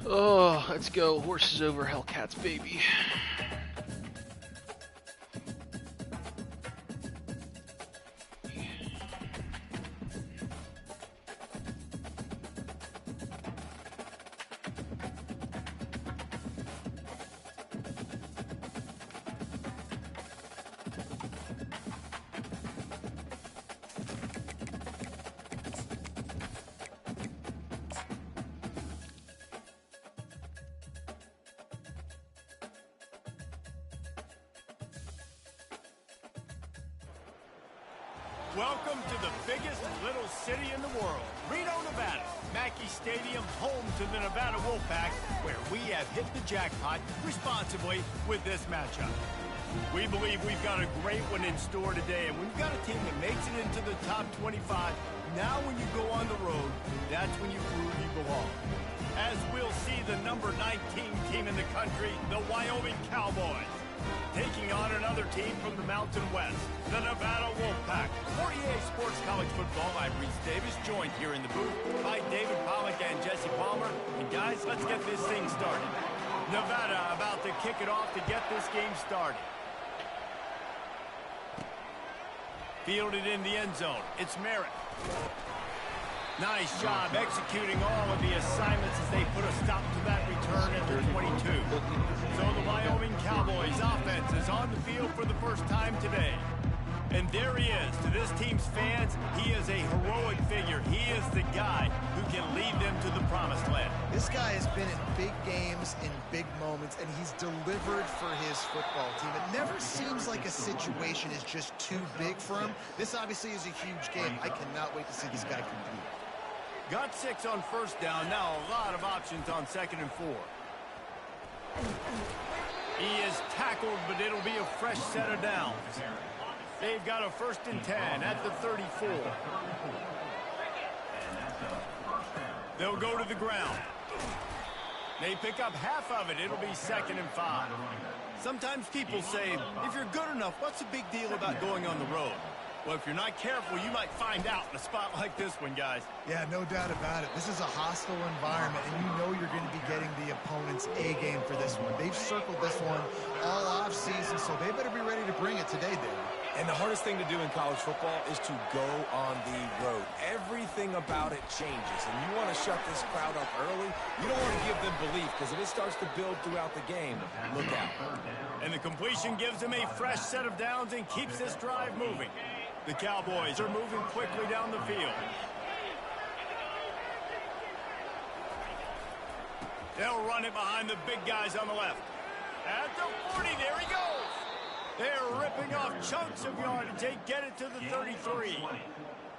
Oh, let's go. Horses over Hellcats, baby. Welcome to the biggest little city in the world, Reno, Nevada. Mackey Stadium, home to the Nevada Wolfpack, where we have hit the jackpot responsibly with this matchup. We believe we've got a great one in store today, and we've got a team that makes it into the top 25. Now when you go on the road, that's when you prove you belong. As we'll see the number 19 team in the country, the Wyoming Cowboys, taking on another team from the Mountain West, the Nevada Wolfpack. For EA Sports College Football, I'm Reese Davis, joined here in the booth by David Pollack and Jesse Palmer. And guys, let's get this thing started. Nevada about to kick it off to get this game started. Fielded in the end zone. It's Merritt. Nice job executing all of the assignments as they put a stop to that return at the 22. So the Wyoming Cowboys offense is on the field for the first time today. And there he is. To this team's fans, he is a heroic figure. He is the guy who can lead them to the promised land. This guy has been in big games, in big moments, and he's delivered for his football team. It never seems like a situation is just too big for him. This obviously is a huge game. I cannot wait to see this guy compete. Got 6 on first down. Now a lot of options on 2nd and 4. He is tackled, but it'll be a fresh set of downs. They've got a 1st and 10 at the 34. They'll go to the ground. They pick up half of it. It'll be 2nd and 5. Sometimes people say, if you're good enough, what's the big deal about going on the road? Well, if you're not careful, you might find out in a spot like this one, guys. Yeah, no doubt about it. This is a hostile environment, and you know you're going to be getting the opponent's A game for this one. They've circled this one all offseason, so they better be ready to bring it today, David. And the hardest thing to do in college football is to go on the road. Everything about it changes, and you want to shut this crowd up early. You don't want to give them belief, because if it starts to build throughout the game, look out. And the completion gives them a fresh set of downs and keeps this drive moving. The Cowboys are moving quickly down the field. They'll run it behind the big guys on the left. At the 40, there he goes. They're ripping off chunks of yardage. They get it to the 33.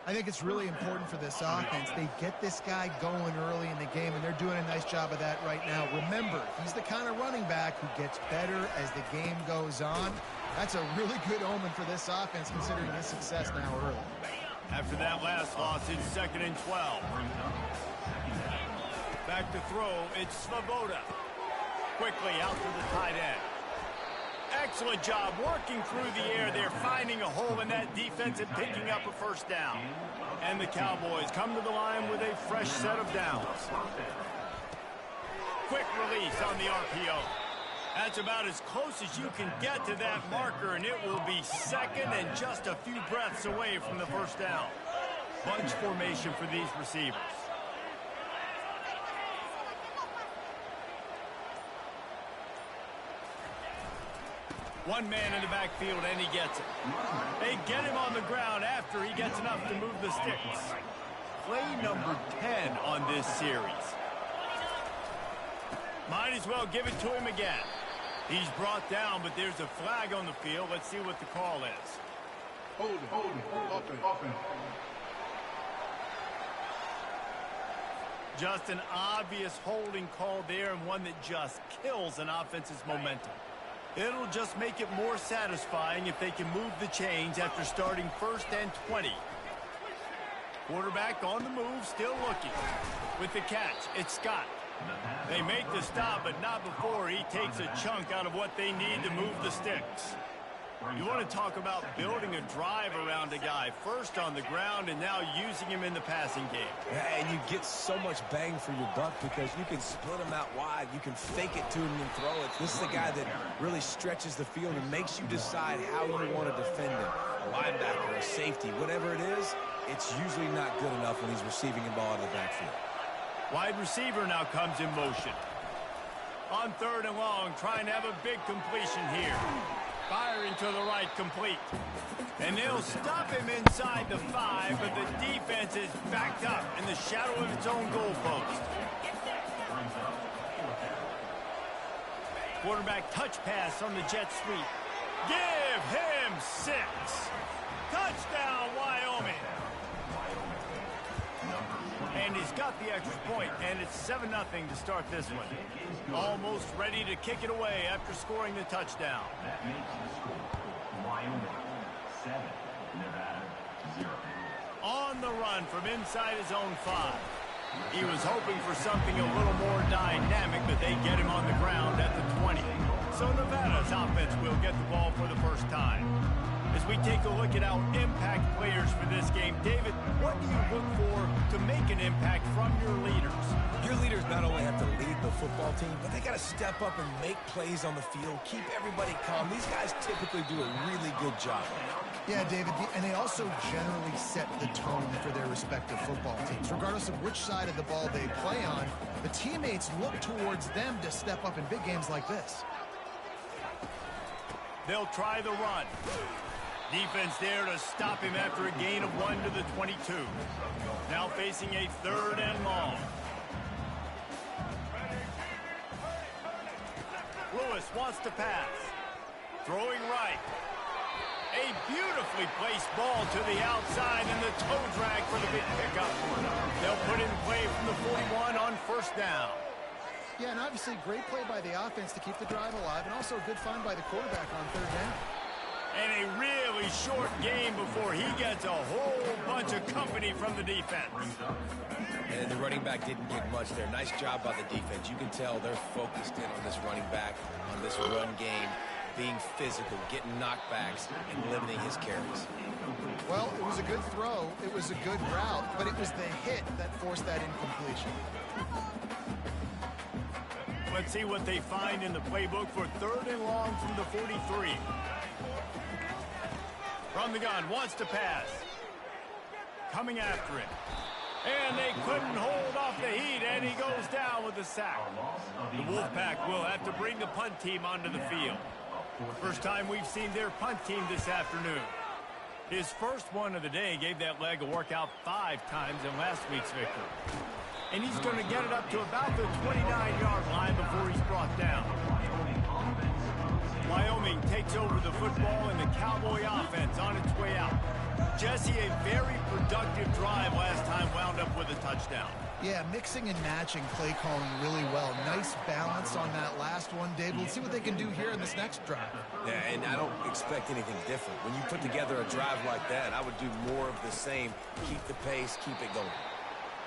I think it's really important for this offense. They get this guy going early in the game, and they're doing a nice job of that right now. Remember, he's the kind of running back who gets better as the game goes on. That's a really good omen for this offense, considering his success now early. After that last loss, it's 2nd and 12. Back to throw, it's Svoboda. Quickly out to the tight end. Excellent job working through the air. They're finding a hole in that defense and picking up a 1st down. And the Cowboys come to the line with a fresh set of downs. Quick release on the RPO. That's about as close as you can get to that marker, and it will be 2nd and just a few breaths away from the 1st down. Bunch formation for these receivers. One man in the backfield, and he gets it. They get him on the ground after he gets enough to move the sticks. Play number 10 on this series. Might as well give it to him again. He's brought down, but there's a flag on the field. Let's see what the call is. Hold it. Just an obvious holding call there, and one that just kills an offense's momentum. It'll just make it more satisfying if they can move the chains after starting 1st and 20. Quarterback on the move, still looking. With the catch, it's Scott. They make the stop, but not before he takes a chunk out of what they need to move the sticks. You want to talk about building a drive around a guy, first on the ground and now using him in the passing game. Yeah, and you get so much bang for your buck because you can split him out wide. You can fake it to him and throw it. This is a guy that really stretches the field and makes you decide how you want to defend him. A linebacker, a safety, whatever it is, it's usually not good enough when he's receiving the ball in the backfield. Wide receiver now comes in motion. On 3rd and long, trying to have a big completion here. Firing to the right, complete. And they'll stop him inside the 5, but the defense is backed up in the shadow of its own goalpost. Quarterback touch pass on the jet sweep. Give him 6. Touchdown, Wyoming. And he's got the extra point, and it's 7-0 to start this one. Almost ready to kick it away after scoring the touchdown. On the run from inside his own 5. He was hoping for something a little more dynamic, but they get him on the ground at the 20. So Nevada's offense will get the ball for the first time. As we take a look at our impact players for this game, David, what do you look for to make an impact from your leaders? Your leaders not only have to lead the football team, but they got to step up and make plays on the field, keep everybody calm. These guys typically do a really good job. Yeah, David, and they also generally set the tone for their respective football teams. Regardless of which side of the ball they play on, the teammates look towards them to step up in big games like this. They'll try the run. Defense there to stop him after a gain of 1 to the 22. Now facing a 3rd and long. Lewis wants to pass. Throwing right. A beautifully placed ball to the outside and the toe drag for the big pickup. They'll put in play from the 41 on 1st down. Yeah, and obviously great play by the offense to keep the drive alive, and also a good find by the quarterback on 3rd down. And a really short game before he gets a whole bunch of company from the defense. And the running back didn't get much there. Nice job by the defense. You can tell they're focused in on this running back, on this run game, being physical, getting knockbacks, and limiting his carries. Well, it was a good throw. It was a good route, but it was the hit that forced that incompletion. Let's see what they find in the playbook for 3rd and long from the 43. From the gun, wants to pass. Coming after it. And they couldn't hold off the heat, and he goes down with a sack. The Wolfpack will have to bring the punt team onto the field. First time we've seen their punt team this afternoon. His first one of the day gave that leg a workout 5 times in last week's victory. And he's going to get it up to about the 29-yard line before he's brought down. Wyoming takes over the football and the Cowboy offense on its way out. Jesse, a very productive drive last time wound up with a touchdown. Yeah, mixing and matching play calling really well. Nice balance on that last one, David. Let's see what they can do here in this next drive. Yeah, and I don't expect anything different. When you put together a drive like that, I would do more of the same. Keep the pace, keep it going.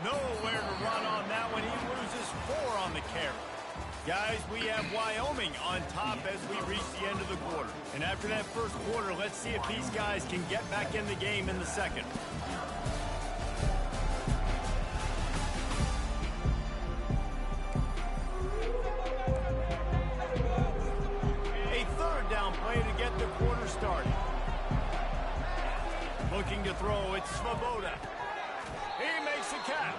Nowhere to run on that one. He loses 4 on the carry. Guys, we have Wyoming on top as we reach the end of the quarter. And after that first quarter, let's see if these guys can get back in the game in the second. A 3rd down play to get the quarter started. Looking to throw, it's Svoboda. He makes the catch.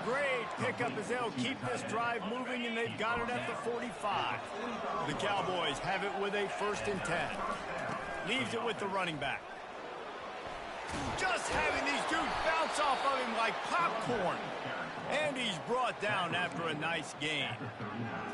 Great pickup as they'll keep this drive moving, and they've got it at the 45. The Cowboys have it with a 1st and 10. Leaves it with the running back. Just having these dudes bounce off of him like popcorn. And he's brought down after a nice gain.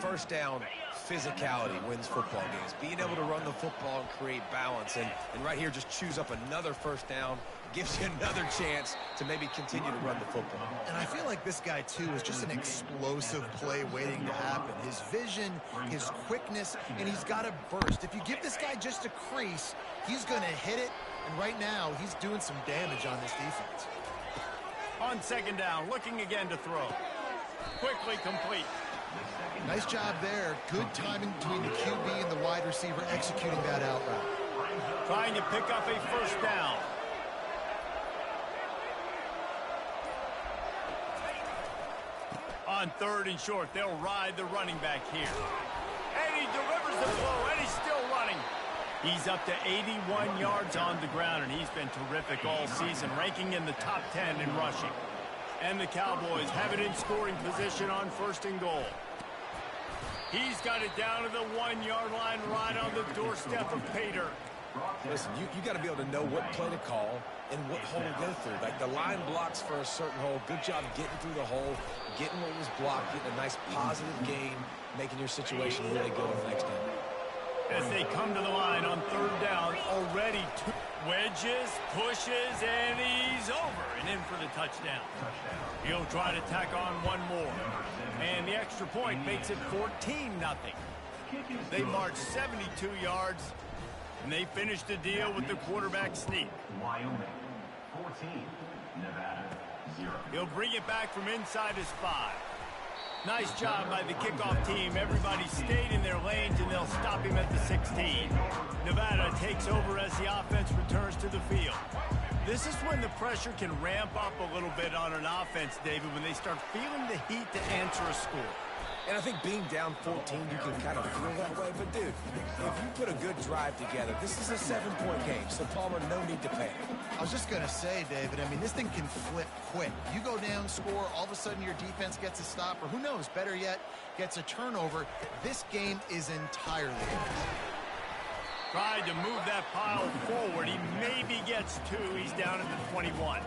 1st down, physicality wins football games. Being able to run the football and create balance. And right here, just choose up another 1st down. Gives you another chance to maybe continue to run the football. And I feel like this guy, too, is just an explosive play waiting to happen. His vision, his quickness, and he's got a burst. If you give this guy just a crease, he's going to hit it. And right now, he's doing some damage on this defense. On 2nd down, looking again to throw. Quickly complete. Nice job there. Good timing between the QB and the wide receiver executing that out route. trying to pick up a first down. On 3rd and short, they'll ride the running back here. And he delivers the blow, and he's still running. He's up to 81 yards on the ground, and he's been terrific all season, ranking in the top 10 in rushing. And the Cowboys have it in scoring position on 1st and goal. He's got it down to the 1-yard line, right on the doorstep of Pater. Listen, you got to be able to know what play to call and what hole to go through. Like the line blocks for a certain hole. Good job getting through the hole, getting what was blocked, getting a nice positive gain, making your situation really good on the next down. As they come to the line on 3rd down, already 2 wedges, pushes, and he's over and in for the touchdown. He'll try to tack on one more. And the extra point makes it 14-0. They march 72 yards, and they finish the deal with the quarterback sneak. Wyoming, 14, Nevada, 0. He'll bring it back from inside his 5. Nice job by the kickoff team. Everybody stayed in their lanes, and they'll stop him at the 16. Nevada takes over as the offense returns to the field. This is when the pressure can ramp up a little bit on an offense, David, when they start feeling the heat to answer a score. And I think being down 14, you can kind of feel that way. But, dude, if you put a good drive together, this is a 7-point game. So, Palmer, no need to panic. I was just going to say, David, I mean, this thing can flip quick. You go down, score, all of a sudden your defense gets a stop, or who knows, better yet, gets a turnover. This game is entirely yours. Tried to move that pile forward. He maybe gets 2. He's down at the 21.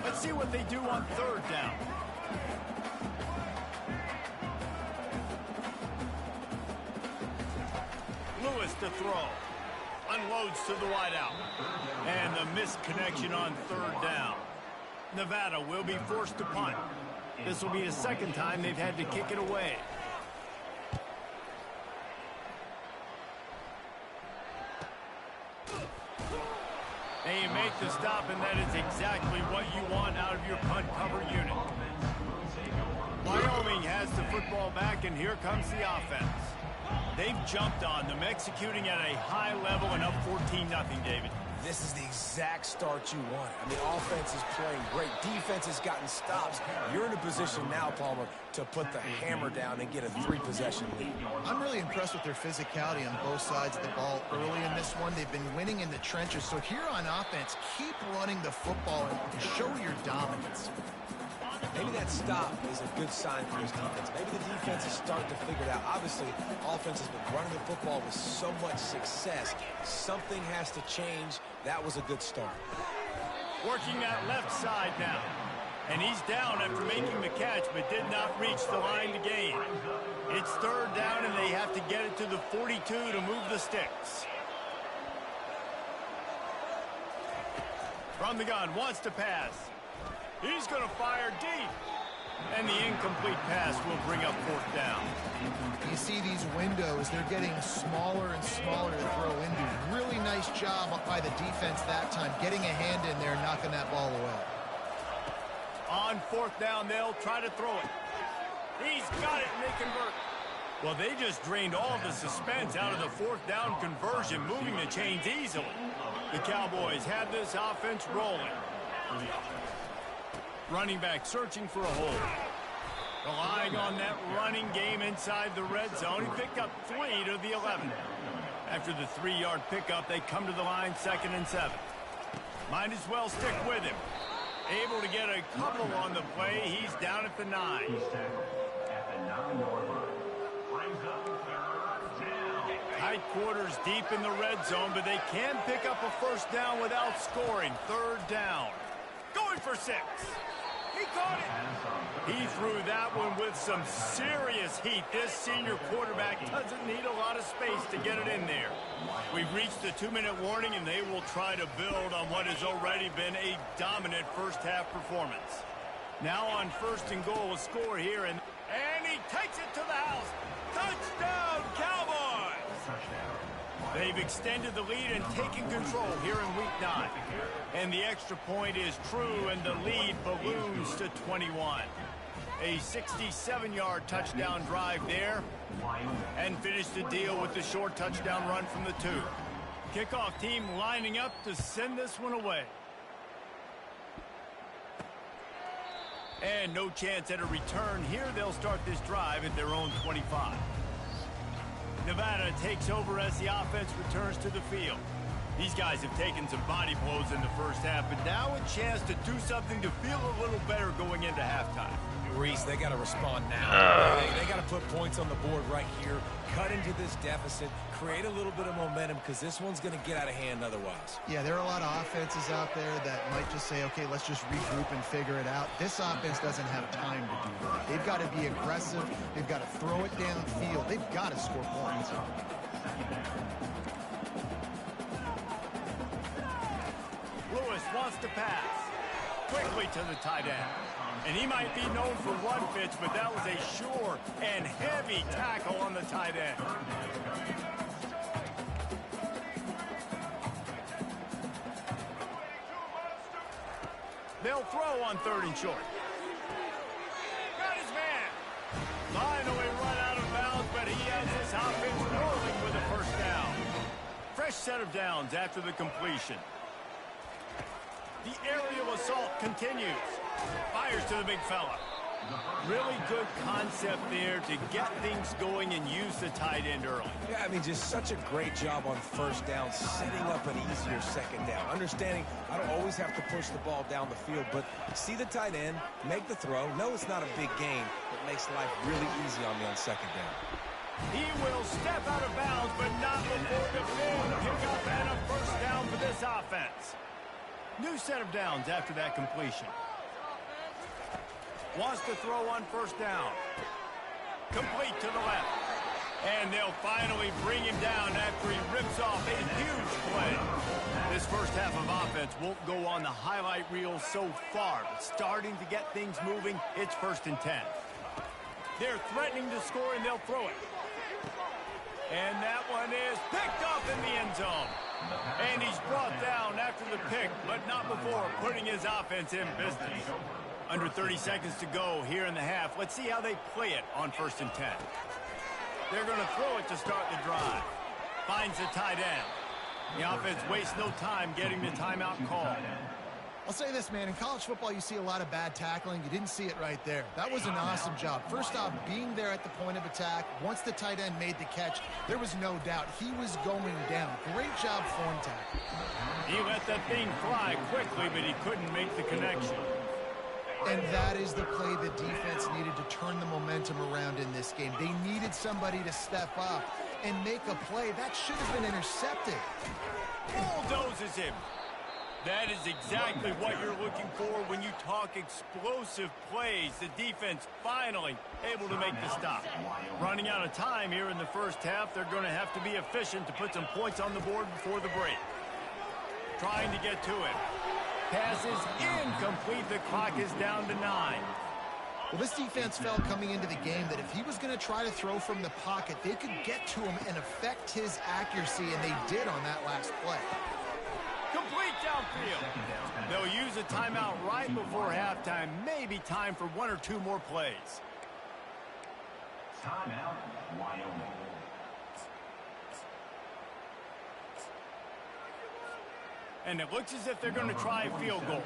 Let's see what they do on 3rd down. Lewis to throw. Unloads to the wideout. And the missed connection on 3rd down. Nevada will be forced to punt. This will be the 2nd time they've had to kick it away. And you make the stop, and that is exactly what you want out of your punt cover unit. Wyoming has the football back, and here comes the offense. They've jumped on them, executing at a high level and up 14-0, David. This is the exact start you want. I mean, offense is playing great. Defense has gotten stops. You're in a position now, Palmer, to put the hammer down and get a 3-possession lead. I'm really impressed with their physicality on both sides of the ball early in this one. They've been winning in the trenches. So here on offense, keep running the football and show your dominance. Maybe that stop is a good sign for his defense. Maybe the defense is starting to figure it out. Obviously, offense has been running the football with so much success. Something has to change. That was a good start. Working that left side now. And he's down after making the catch, but did not reach the line to gain. It's 3rd down, and they have to get it to the 42 to move the sticks. From the gun, wants to pass. He's going to fire deep. And the incomplete pass will bring up 4th down. You see these windows, they're getting smaller and smaller to throw into. Really nice job by the defense that time, getting a hand in there, knocking that ball away. On 4th down, they'll try to throw it. He's got it, and they convert. Well, they just drained all the suspense out of the 4th down conversion, moving the chains easily. The Cowboys have this offense rolling. Running back searching for a hole. Relying on that running game inside the red zone. He picked up 3 to the 11. After the 3-yard pickup, they come to the line 2nd and 7. Might as well stick with him. Able to get a couple on the play. He's down at the 9. Tight quarters deep in the red zone, but they can pick up a first down without scoring. 3rd down. Going for 6. He caught it. He threw that one with some serious heat. This senior quarterback doesn't need a lot of space to get it in there. We've reached the 2-minute warning, and they will try to build on what has already been a dominant first-half performance. Now on 1st and goal, a score here, and he takes it to the house. Touchdown, Cowboys! They've extended the lead and taken control here in Week 9. And the extra point is true, and the lead balloons to 21. A 67-yard touchdown drive there, and finished the deal with the short touchdown run from the 2. Kickoff team lining up to send this one away. And no chance at a return here. They'll start this drive at their own 25. Nevada takes over as the offense returns to the field. These guys have taken some body blows in the first half, but now a chance to do something to feel a little better going into halftime. Reese, they got to respond now. They got to put points on the board right here, cut into this deficit, create a little bit of momentum, because this one's going to get out of hand otherwise. Yeah, there are a lot of offenses out there that might just say, okay, let's just regroup and figure it out. This offense doesn't have time to do that. They've got to be aggressive. They've got to throw it downfield. They've got to score points. Lewis wants to pass quickly to the tight end. And he might be known for run fits, but that was a sure and heavy tackle on the tight end. They'll throw on 3rd and short. Got his man. Finally run out of bounds, but he has his offense rolling with a first down. Fresh set of downs after the completion. The aerial assault continues. Fires to the big fella. Really good concept there to get things going and use the tight end early. Yeah, I mean, just such a great job on first down, setting up an easier second down. Understanding I don't always have to push the ball down the field, but see the tight end, make the throw. No, it's not a big gain, but makes life really easy on me on second down. He will step out of bounds, but not before the big pickup and a first down for this offense. New set of downs after that completion. Wants to throw on first down. Complete to the left. And they'll finally bring him down after he rips off a huge play. This first half of offense won't go on the highlight reel so far, but starting to get things moving, it's 1st and 10. They're threatening to score, and they'll throw it. And that one is picked up in the end zone. And he's brought down after the pick, but not before putting his offense in business. Under 30 seconds to go here in the half. Let's see how they play it on 1st and 10. They're going to throw it to start the drive. Finds the tight end. The offense wastes no time getting the timeout called. I'll say this, man. In college football, you see a lot of bad tackling. You didn't see it right there. That was an awesome job. First off, being there at the point of attack. Once the tight end made the catch, there was no doubt he was going down. Great job form tackle. He let that thing fly quickly, but he couldn't make the connection. And that is the play the defense needed to turn the momentum around in this game. They needed somebody to step up and make a play. That should have been intercepted. Bulldozes him. That is exactly what you're looking for when you talk explosive plays. The defense finally able to make the stop. Running out of time here in the first half. They're going to have to be efficient to put some points on the board before the break. Trying to get to it. Pass is incomplete. The clock is down to 9. Well, this defense felt coming into the game that if he was going to try to throw from the pocket, they could get to him and affect his accuracy, and they did on that last play. Complete downfield. They'll use a timeout right before halftime. Maybe time for 1 or 2 more plays. Timeout, Wyoming. And it looks as if they're going to try a field goal.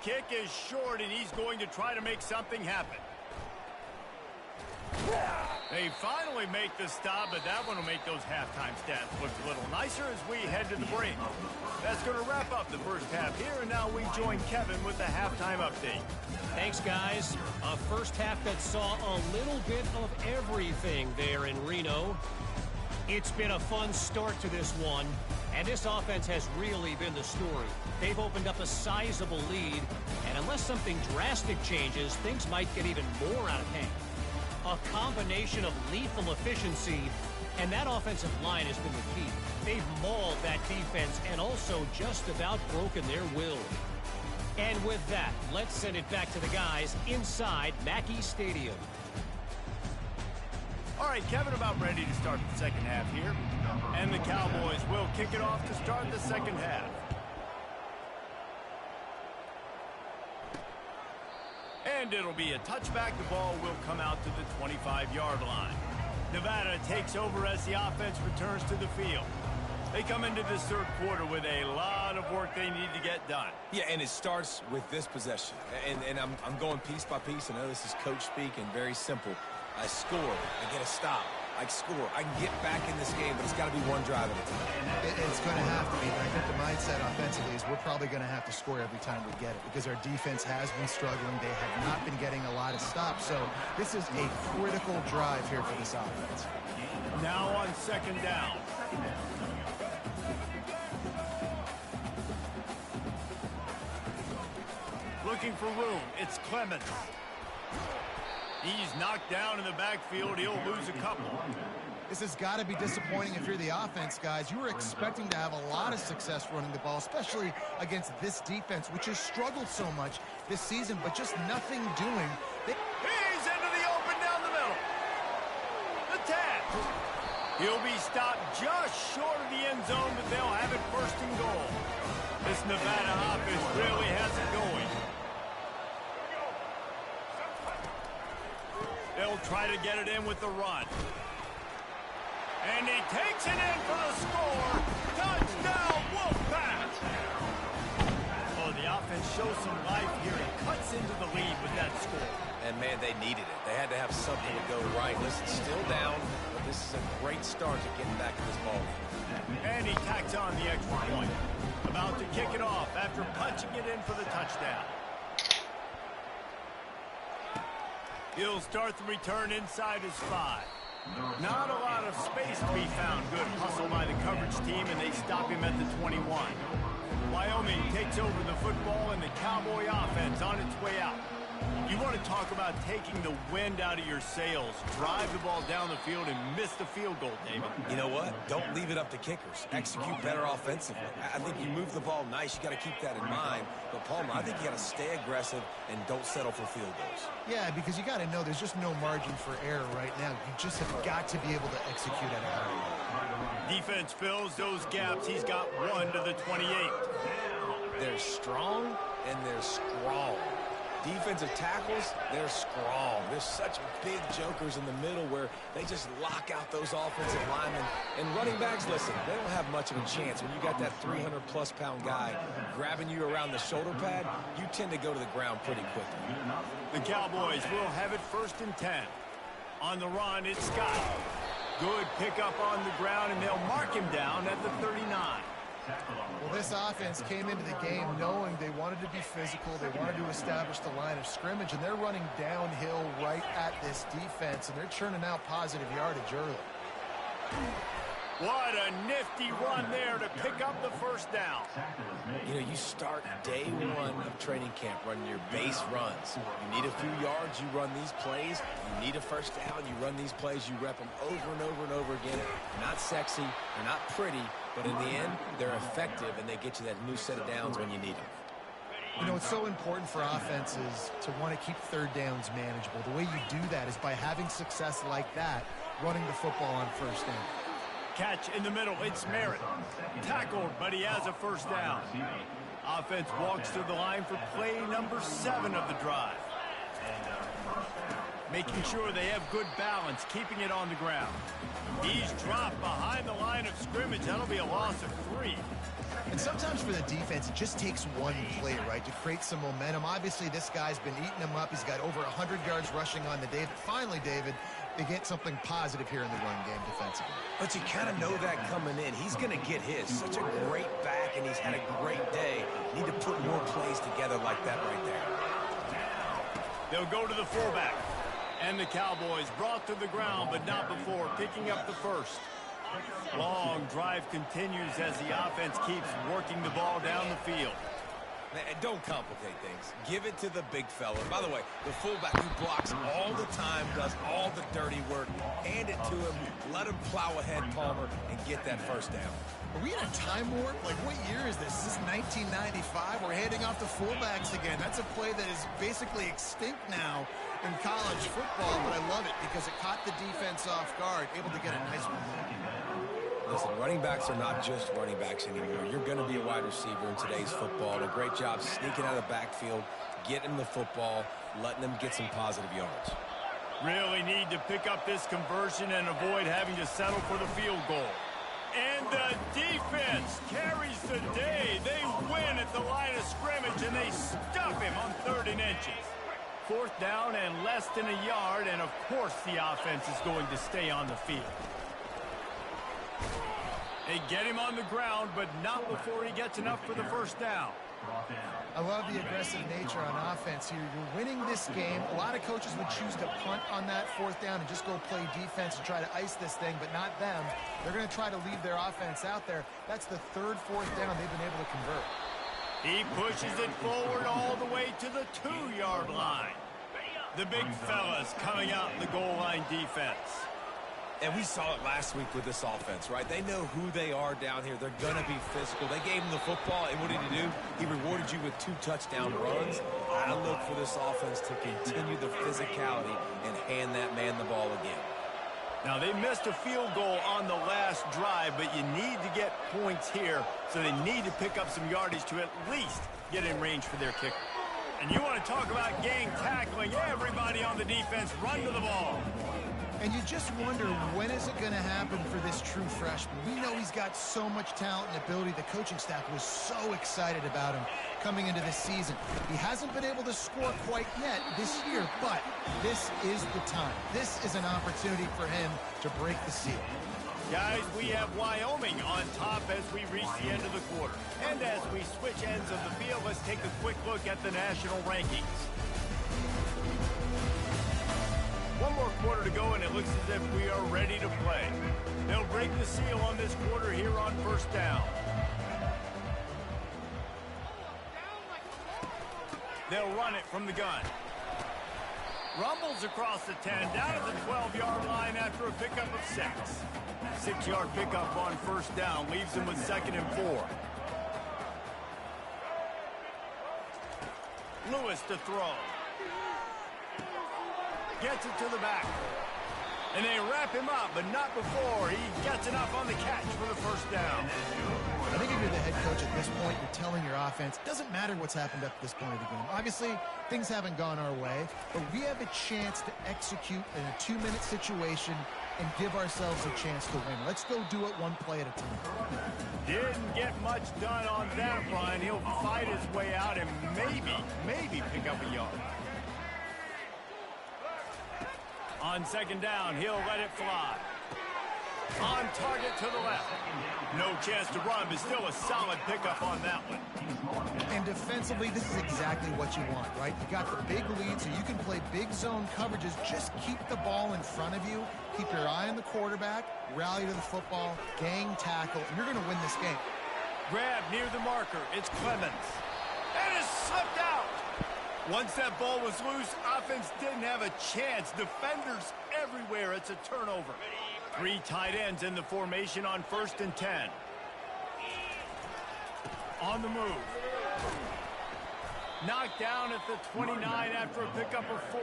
Kick is short, and he's going to try to make something happen. They finally make the stop, but that one will make those halftime stats look a little nicer as we head to the break. That's going to wrap up the first half here, and now we join Kevin with the halftime update. Thanks, guys. A first half that saw a little bit of everything there in Reno. It's been a fun start to this one, and this offense has really been the story. They've opened up a sizable lead, and unless something drastic changes, things might get even more out of hand. A combination of lethal efficiency, and that offensive line has been the key. They've mauled that defense and also just about broken their will. And with that, let's send it back to the guys inside Mackey Stadium. All right, Kevin, about ready to start the second half here. And the Cowboys will kick it off to start the second half. And it'll be a touchback. The ball will come out to the 25-yard line. Nevada takes over as the offense returns to the field. They come into this third quarter with a lot of work they need to get done. Yeah, and it starts with this possession. And I'm going piece by piece. I know this is coach speak and very simple. I score. I get a stop. I score. I can get back in this game, but it's got to be one drive at a time. It's going to have to be, but I think the mindset offensively is we're probably going to have to score every time we get it because our defense has been struggling. They have not been getting a lot of stops. So this is a critical drive here for this offense. Now on second down. Looking for room. It's Clemens. He's knocked down in the backfield. He'll lose a couple. This has got to be disappointing if you're the offense, guys. You were expecting to have a lot of success running the ball, especially against this defense, which has struggled so much this season, but just nothing doing. He's into the open down the middle. The tap. He'll be stopped just short of the end zone, but they'll have it first and goal. This Nevada offense really has it going. They'll try to get it in with the run. And he takes it in for the score. Touchdown, Wolfpack! Oh, the offense shows some life here. It cuts into the lead with that score. And, man, they needed it. They had to have something to go right. Listen, still down, but this is a great start to getting back to this ball game. And he tacks on the extra point. About to kick it off after punching it in for the touchdown. He'll start the return inside his 5. Not a lot of space to be found. Good hustle by the coverage team, and they stop him at the 21. Wyoming takes over the football, and the Cowboy offense on its way out. You want to talk about taking the wind out of your sails. Drive the ball down the field and miss the field goal, David. You know what? Don't leave it up to kickers. Execute better offensively. I think you move the ball nice. You got to keep that in mind. But, Palmer, I think you got to stay aggressive and don't settle for field goals. Yeah, because you got to know there's just no margin for error right now. You just have got to be able to execute at a high level. Defense fills those gaps. He's got 1 to the 28. They're strong and they're strong. Defensive tackles, they're strong. There's such big jokers in the middle where they just lock out those offensive linemen. And running backs, listen, they don't have much of a chance. When you got that 300-plus pound guy grabbing you around the shoulder pad, you tend to go to the ground pretty quickly. The Cowboys will have it first and 10. On the run, it's Scott. Good pickup on the ground, and they'll mark him down at the 39. Well, this offense came into the game knowing they wanted to be physical, they wanted to establish the line of scrimmage, and they're running downhill right at this defense, and they're churning out positive yardage early. What a nifty run there to pick up the first down. You know, you start day 1 of training camp running your base runs. You need a few yards, you run these plays. You need a first down, you run these plays. You rep them over and over and over again. They're not sexy, they're not pretty, but in the end, they're effective, and they get you that new set of downs when you need them. You know, it's so important for offenses to want to keep third downs manageable. The way you do that is by having success like that, running the football on first down. Catch in the middle, it's Merritt. Tackled, but he has a first down. Offense walks to the line for play number 7 of the drive. Making sure they have good balance, keeping it on the ground. He's dropped behind the line of scrimmage. That'll be a loss of 3. And sometimes for the defense, it just takes one play, right, to create some momentum. Obviously, this guy's been eating them up. He's got over 100 yards rushing on the day. But finally, David, they get something positive here in the run game defensively. But you kind of know that coming in. He's going to get his. Such a great back, and he's had a great day. Need to put more plays together like that right there. They'll go to the fullback. And the Cowboys brought to the ground, but not before picking up the first. Long drive continues as the offense keeps working the ball down the field. And don't complicate things. Give it to the big fella. By the way, the fullback who blocks all the time, does all the dirty work. Hand it to him. Let him plow ahead, Palmer, and get that first down. Are we in a time warp? Like, what year is this? This is 1995. We're handing off to fullbacks again. That's a play that is basically extinct now in college football, but I love it because it caught the defense off guard, able to get a nice one. Listen, running backs are not just running backs anymore. You're going to be a wide receiver in today's football. And a great job sneaking out of the backfield, getting them the football, letting them get some positive yards. Really need to pick up this conversion and avoid having to settle for the field goal. And the defense carries the day. They win at the line of scrimmage, and they stuff him on 3rd and inches. 4th down and less than a yard, and of course the offense is going to stay on the field. They get him on the ground, but not before he gets enough for the 1st down. I love the aggressive nature on offense here. You're winning this game. A lot of coaches would choose to punt on that 4th down and just go play defense and try to ice this thing, but not them. They're going to try to leave their offense out there. That's the 3rd, 4th down they've been able to convert. He pushes it forward all the way to the 2-yard line. The big fellas coming out in the goal line defense. And we saw it last week with this offense, right? They know who they are down here. They're going to be physical. They gave him the football, and what did he do? He rewarded you with 2 touchdown runs. I look for this offense to continue the physicality and hand that man the ball again. Now, they missed a field goal on the last drive, but you need to get points here, so they need to pick up some yardage to at least get in range for their kicker. And you want to talk about gang tackling. Everybody on the defense run to the ball. And you just wonder, when is it going to happen for this true freshman? We know he's got so much talent and ability. The coaching staff was so excited about him coming into this season. He hasn't been able to score quite yet this year, but this is the time. This is an opportunity for him to break the seal. Guys, we have Wyoming on top as we reach the end of the quarter. And as we switch ends of the field, let's take a quick look at the national rankings. One more quarter to go, and it looks as if we are ready to play. They'll break the seal on this quarter here on 1st down. They'll run it from the gun. Rumbles across the 10, down to the 12-yard line after a pickup of 6. 6-yard pickup on 1st down leaves him with 2nd and 4. Lewis to throw. Gets it to the back. And they wrap him up, but not before he gets enough on the catch for the 1st down. I think if you're the head coach at this point, you're telling your offense, it doesn't matter what's happened up to this point of the game. Obviously, things haven't gone our way, but we have a chance to execute in a 2-minute situation and give ourselves a chance to win. Let's go do it one play at a time. Didn't get much done on that run. He'll fight his way out and maybe pick up a yard. On 2nd down, he'll let it fly. On target to the left. No chance to run, but still a solid pickup on that one. And defensively, this is exactly what you want, right? You got the big lead, so you can play big zone coverages. Just keep the ball in front of you. Keep your eye on the quarterback. Rally to the football. Gang tackle. And you're going to win this game. Grab near the marker. It's Clemens. And it's slipped out. Once that ball was loose, offense didn't have a chance. Defenders everywhere. It's a turnover. 3 tight ends in the formation on 1st and 10. On the move. Knocked down at the 29 after a pickup of 4.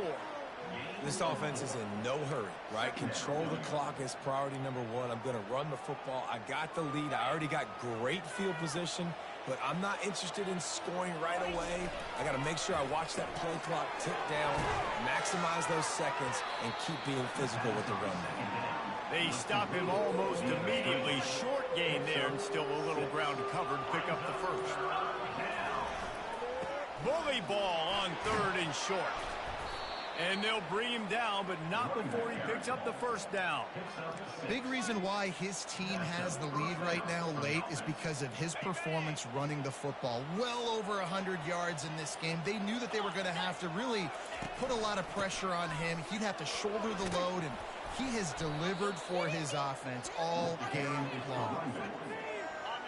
This offense is in no hurry, right? Control the clock is priority number 1. I'm going to run the football. I got the lead. I already got great field position, but I'm not interested in scoring right away. I got to make sure I watch that play clock tick down, maximize those seconds, and keep being physical with the run now. They stop him almost immediately. Short gain there, and still a little ground to cover to pick up the 1st. Bully ball on 3rd and short. And they'll bring him down, but not before he picks up the 1st down. Big reason why his team has the lead right now late is because of his performance running the football. Well over 100 yards in this game. They knew that they were going to have to really put a lot of pressure on him. He'd have to shoulder the load, and he has delivered for his offense all game long.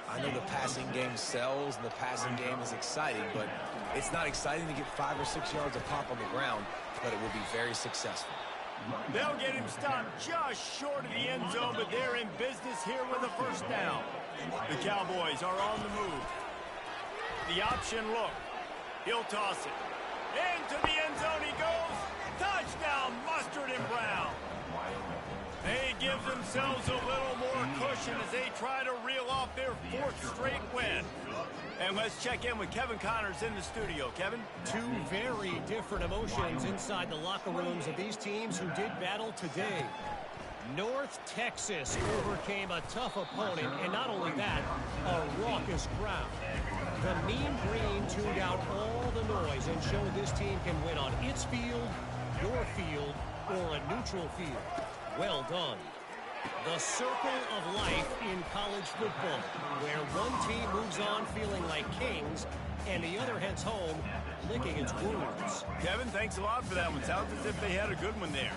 I know the passing game sells and the passing game is exciting, but it's not exciting to get 5 or 6 yards of pop on the ground, but it will be very successful. They'll get him stopped just short of the end zone, but they're in business here with a 1st down. The Cowboys are on the move. The option look. He'll toss it. Into the end zone he goes. Touchdown, Mustard and Brown. They give themselves a little more cushion as they try to reel off their 4th straight win. And let's check in with Kevin Connors in the studio. Kevin? Two very different emotions inside the locker rooms of these teams who did battle today. North Texas overcame a tough opponent, and not only that, a raucous crowd. The Mean Green tuned out all the noise and showed this team can win on its field, your field, or a neutral field. Well done. The circle of life in college football, where one team moves on feeling like kings, and the other heads home licking its wounds. Kevin, thanks a lot for that one. Sounds as if they had a good one there.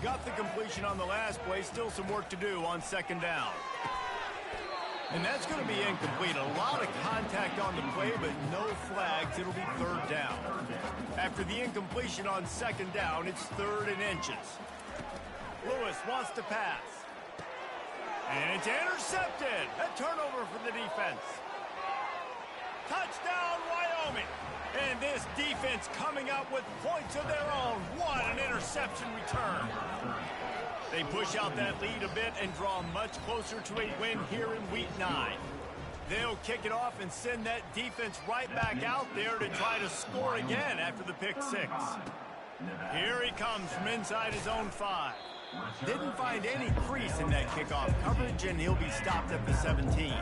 Got the completion on the last play. Still some work to do on 2nd down. And that's going to be incomplete. A lot of contact on the play, but no flags. It'll be 3rd down. After the incompletion on 2nd down, it's 3rd and inches. Lewis wants to pass. And it's intercepted. A turnover for the defense. Touchdown, Wyoming. And this defense coming out with points of their own. What an interception return. They push out that lead a bit and draw much closer to a win here in Week 9. They'll kick it off and send that defense right back out there to try to score again after the pick 6. Here he comes from inside his own 5. Didn't find any crease in that kickoff coverage, and he'll be stopped at the 17.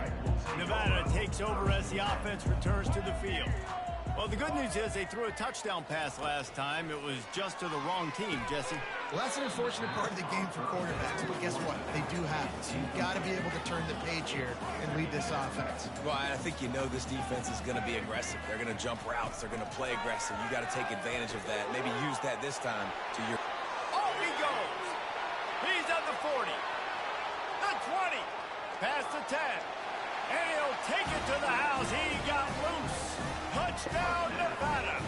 Nevada takes over as the offense returns to the field. Well, the good news is they threw a touchdown pass last time. It was just to the wrong team, Jesse. Well, that's an unfortunate part of the game for quarterbacks, but guess what? They do have it. So you've got to be able to turn the page here and lead this offense. Well, I think you know this defense is going to be aggressive. They're going to jump routes. They're going to play aggressive. You got to take advantage of that. Maybe use that this time to your... Oh, he goes! He's at the 40, the 20, past the 10, and he'll take it to the house. He got loose. Touchdown, Nevada.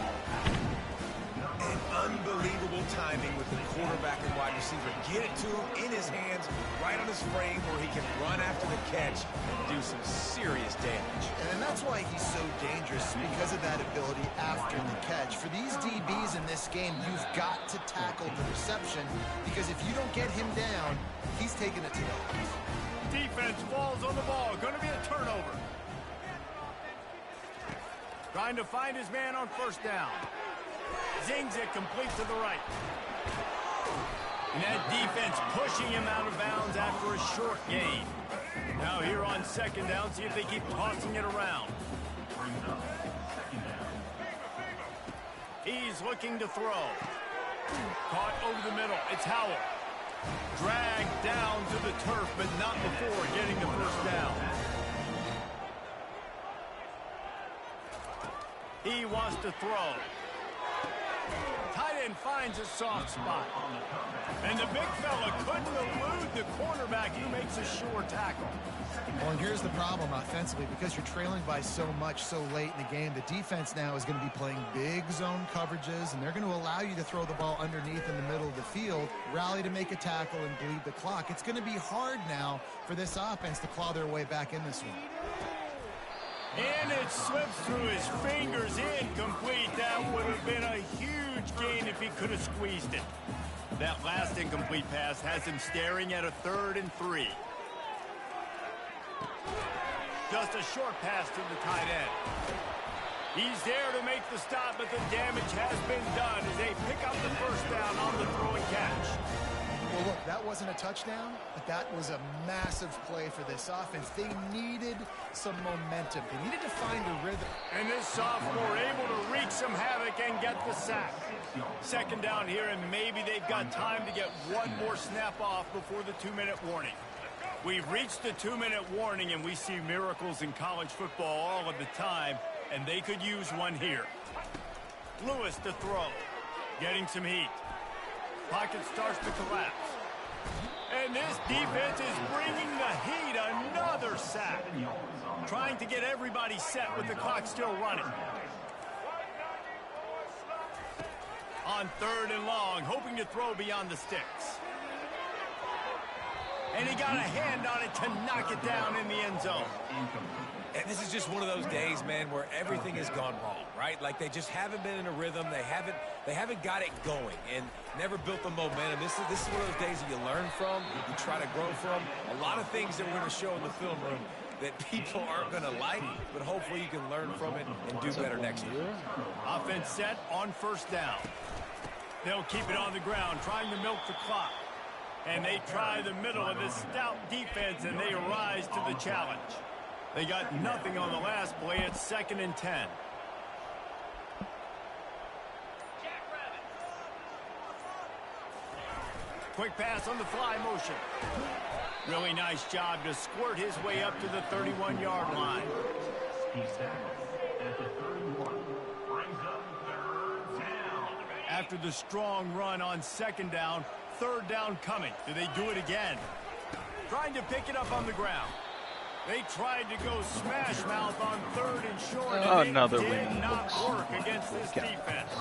And unbelievable timing with the quarterback and wide receiver. Get it to him in his hands, right on his frame, where he can run after the catch and do some serious damage. And that's why he's so dangerous, because of that ability after the catch. For these DBs in this game, you've got to tackle the reception, because if you don't get him down, he's taking it to the house. Defense falls on the ball. Going to be a turnover. Trying to find his man on 1st down. Zings it complete to the right. And that defense pushing him out of bounds after a short gain. Now here on 2nd down, see if they keep tossing it around. He's looking to throw. Caught over the middle. It's Howell. Dragged down to the turf, but not before getting the 1st down. He wants to throw. Tight end finds a soft spot. And the big fella couldn't elude the cornerback who makes a sure tackle. Well, and here's the problem offensively. Because you're trailing by so much so late in the game, the defense now is going to be playing big zone coverages, and they're going to allow you to throw the ball underneath in the middle of the field, rally to make a tackle, and bleed the clock. It's going to be hard now for this offense to claw their way back in this one. And it slips through his fingers, incomplete. That would have been a huge gain if he could have squeezed it. That last incomplete pass has him staring at a 3rd and 3. Just a short pass to the tight end. He's there to make the stop, but the damage has been done as they pick up the 1st down on the throw and catch. Well, look, that wasn't a touchdown, but that was a massive play for this offense. They needed some momentum. They needed to find a rhythm. And this sophomore able to wreak some havoc and get the sack. 2nd down here, and maybe they've got time to get one more snap off before the 2-minute warning. We've reached the 2-minute warning, and we see miracles in college football all of the time, and they could use one here. Lewis to throw, getting some heat. Pocket starts to collapse. And this defense is bringing the heat. Another sack. Trying to get everybody set with the clock still running. On 3rd and long, hoping to throw beyond the sticks. And he got a hand on it to knock it down in the end zone. And this is just one of those days, man, where everything has gone wrong, right? Like they just haven't been in a rhythm. They haven't got it going and never built the momentum. This is one of those days that you learn from, you try to grow from. A lot of things that we're going to show in the film room that people aren't going to like, but hopefully you can learn from it and do better next year. Offense set on first down. They'll keep it on the ground, trying to milk the clock. And they try the middle of this stout defense, and they rise to the challenge. They got nothing on the last play. It's 2nd and 10. Quick pass on the fly motion. Really nice job to squirt his way up to the 31-yard line. He settles at the 31. Brings up 3rd down. After the strong run on 2nd down, 3rd down coming. Do they do it again? Trying to pick it up on the ground. They tried to go smash mouth on 3rd and short. Another and it win. did not work against this defense.